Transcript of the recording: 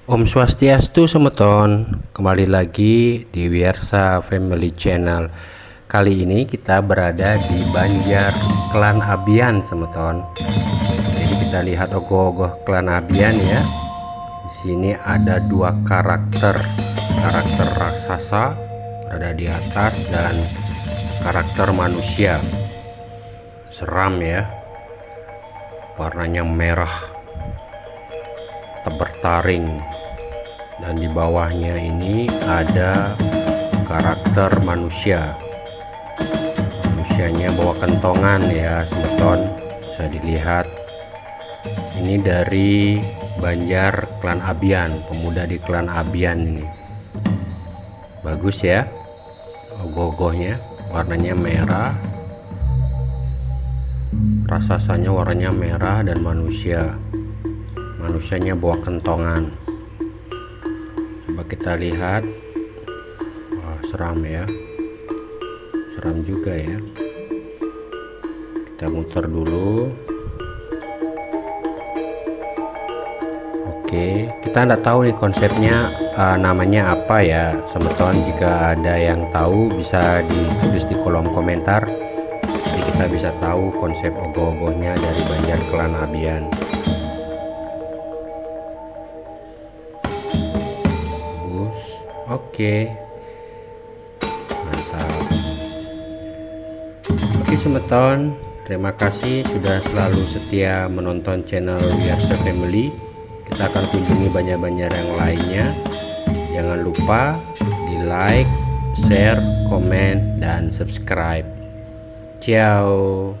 Om Swastiastu semeton, kembali lagi di Wiersa Family Channel. Kali ini kita berada di Banjar Klan Abian semeton. Jadi kita lihat ogoh-ogoh Klan Abian ya. Di sini ada dua karakter raksasa berada di atas dan karakter manusia. Seram ya. Warnanya merah bertaring, dan di bawahnya ini ada karakter manusianya bawa kentongan ya semeton. Bisa dilihat ini dari Banjar Klan Abian, pemuda di Klan Abian ini. Bagus ya ogoh-ogohnya, warnanya merah, raksasanya warnanya merah, dan manusianya bawa kentongan. Coba kita lihat. Wah, seram ya, seram juga ya. Kita muter dulu. Oke, kita nggak tahu nih konsepnya namanya apa ya semeton. Jika ada yang tahu bisa ditulis di kolom komentar, jadi kita bisa tahu konsep ogoh-ogohnya dari Banjar Klan Abian. Oke, mantap. Oke semeton, terima kasih sudah selalu setia menonton channel Wiersa Family. Kita akan kunjungi banjar-banjar yang lainnya. Jangan lupa di like, share, komen, dan subscribe. Ciao.